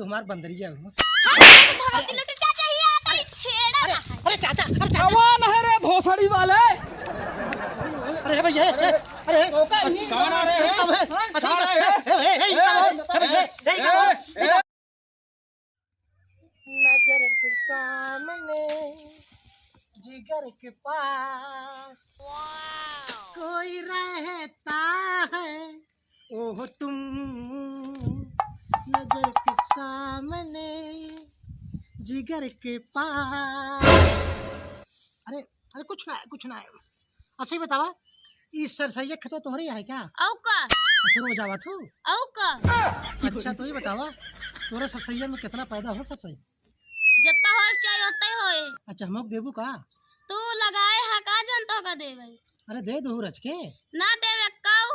तू हमार बंदरिया हो। भगवती लुटी क्या चाहिए आता है छेड़ा ना। अरे चाचा, अरे चाचा, कौन है रे भोसड़ी वाले? अरे भैया, अरे कौन आ रहे अरे हैं? कब है? अच्छा नजर के सामने जिगर के पास कोई रहता है, ओह तुम नजर के सामने जिगर के पास। अरे अरे कुछ ना है। अच्छा ही बतावा, इस सरसैया तो तोहरे है क्या? औ का अच्छा रोज आवत हो? औ का अच्छा तो ही बतावा, तोरा सरसैया में कितना पैदा हो सरसई? जत्ता होए चाहिए उतना ही होए। अच्छा हमक देबू का? तू लगाए हा का जनता का दे भाई? अरे दे दू रच के। ना देवे काऊ।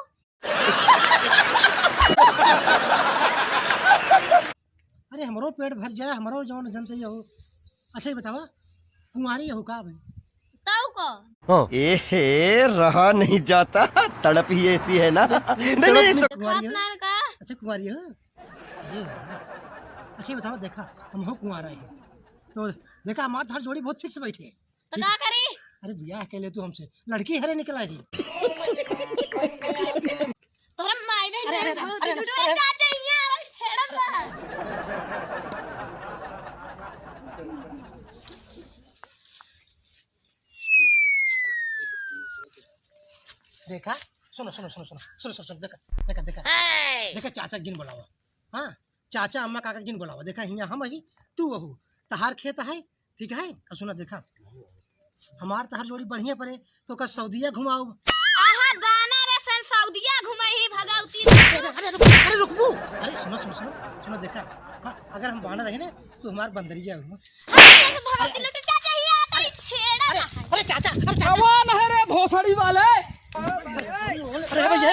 अरे हमरो पेट भर जाए, हमरो जौन जनते हो। अच्छा ही बतावा, कुंवारी हो का भाई? ताऊ को एहे रहा नहीं जाता, तड़प ही ऐसी है ना। नहीं तो खात ना का। अच्छा कुंवारी हो? अरे अच्छा ही बतावा, देखा हम हो कुंवारा है तो देखा हमार हर जोड़ी बहुत फिक्स बैठे। तो का करी? अरे ब्याह के लिए तू हमसे लड़की हरे निकला है। तोरा माई बहन भगवती लुटी क्या चाहिए आवे छेड़ा ना। देखा सुनो देखा चाचा जिन बुलावा। हाँ चाचा अम्मा काका जिन बुलावा। देखा हियाँ हम ही तू अहू तहार खेत है, ठीक है? और सुना देखा हमार तहार जोड़ी बढ़िया पड़े तो का सऊदीया घुमाओ। आहा दाना रे सन सऊदीया घुमाई भगवती। अरे रुकबू, अरे सुनो देखा। हाँ अगर हम बाना रहे ना तो हमार बंदरिया हो। भगवती लुटी क्या चाहिए आता है छेड़ा ना। अरे चाचा, कौन है रे भोसड़ी वाले? अरे भैया,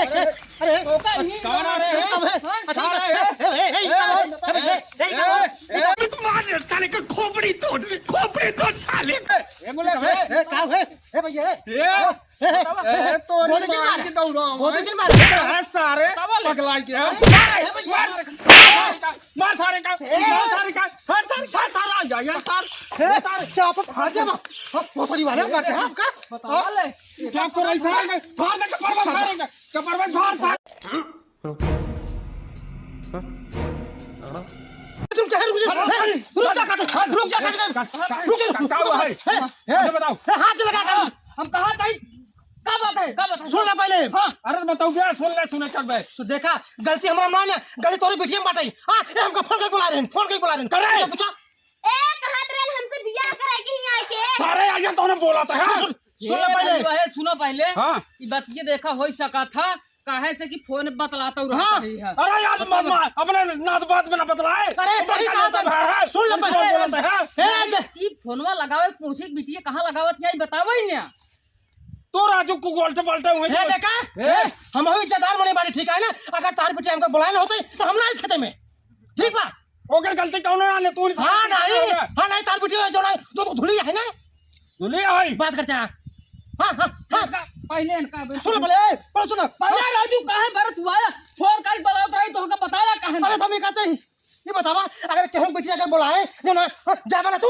अरे कौन आ रहे हैं? कब है? अच्छा मार साले का खोपड़ी तोड़ साले। क्या है? भैया तो मार की दौड़ो मार सारे पगला के मार सारे का आ जाए यार चापट खा जा ना। पोपड़ी वाले बात है आपका। बता ले क्या कर रही है? फाड़ दे कपर में फाड़। तुम क्या रुक जा बताओ हाथ लगा कर। हम कहाँ गई? क्या बात है? सुन ले पहले। हाँ अरे बताओ क्या सुने कर बे। तो देखा गलती हमारा मान है, गलती तोरी बिटिया में बाटाई। हाँ हमको फोन करके बुला रहे हैं करे पूछा एक हाथ रेल हमसे बियाह कराए के यहाँ आके। सारे आया तो बोला था। सुन ले पहले। सुनो पहले हाँ ये बात ये देखा हो सका था काहे से कि फोन बतलाता हूँ हाँ। है। अरे यार मम्मा अपने नात बात में ना बतलाए। अरे सही बात है। सुन ले पहले। ये फोनवा लगावे पूछे कि बिटिया कहाँ लगावत है बतावा ही ना। तो राजू को गोल से पलटे हुए ये देखा हम ही इज्जतदार बने बारी, ठीक है ना? अगर तार बिटिया हमको बुलाए ना होते तो हम ना इस खेते में, ठीक बा? ओकर गलती कौन है? तू हाँ नहीं तार बिटिया जो ना दो धुली है ना, धुली आई बात करते हैं। हाँ पहले इनका सुन पहले सुनो। पहले राजू कहाँ भरत हुआ फोन कर बलावत रही तो हमका बताया कहाँ। अरे तुम ये कहते ही ये बतावा, अगर केहू बिटिया अगर बुलाए जो ना जावा ना तू।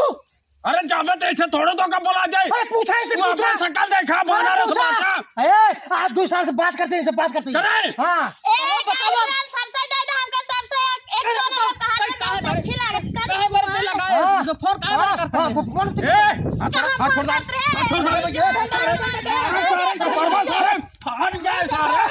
अरे जावे तो ऐसे थोड़े तो का बोला जाए। अरे पूछा इसे, तू अपना शकल देखा बोला रे बात। आज 2 साल से बात करते हैं, बात करते हैं। करे हाँ एक बताओ सरसे दे दे हमका सरसे एक दोनों कहां अच्छी लागत कहाँ भरत नहीं लगाया जो फोन कहाँ भरत करता है। हाथ छोड़ परवा सारे फाड़ गए सारे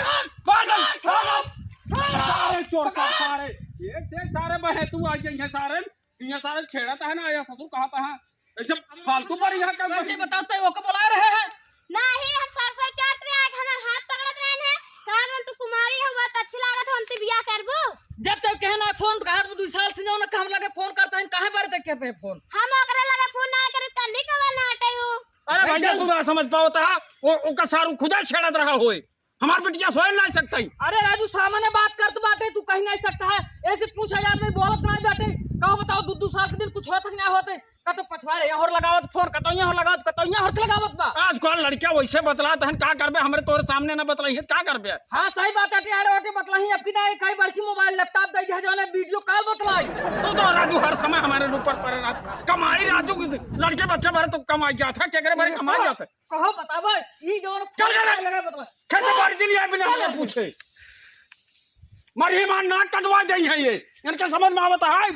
सारे चोर सारे एक देख सारे बहे तू आ गई है सारे ये सारे छेड़ता है ना। आया ससुर कहा था ऐसे फालतू पर यहाँ का कैसे बताते हैं वो को बुला रहे हैं? नहीं हम सरसे चाट रहे हैं, हमार हाथ पकड़त रहे हैं। कहां मन तू कुमारी हो बात अच्छी लागत हमसे बियाह करबो। जब तक कहना है फोन कहा 2 साल से जो ना हम लगे फोन करता है कहाँ भरत कहते हैं फोन। हम ओकरे लगे फोन ना करे तन्नी कवर ना हटे हो। अरे भैया तू ना समझ पाओ था वो का सारू खुदा छेड़त रहा होए। हमार बिटिया सोए नहीं सकता। अरे राजू सामान्य बात कर तो बाटे तू कहीं नहीं सकता है। ऐसे पूछा यार मैं बोलत नहीं बाटे कहो बताओ 2 साल के दिन कुछ होत नहीं होते का तो पछवाड़े यहाँ और लगावत फोन का तो यहाँ लगावत का तो यहाँ और लगावत बा। आजकल लड़कियां वैसे बतलात हैं का करबे हमरे तोरे सामने ना बतलाई है का करबे। हाँ सही बात है यार और बतलाई अब की ना कई बड़की मोबाइल लैपटॉप दे है जो वीडियो कॉल बतलाई। तू तो राजू हर समय हमारे ऊपर पड़ रहा कमाई राजू लड़के बच्चे भरे तो कमाई जाता क्या करे भरे कमाई जाता कहो बताओ ये जवन चल चल लगा बताओ खेत बाड़ी दिन ये बिना हमने पूछे मरही मान नाक कटवा दी है ये इनके समझ में आवता है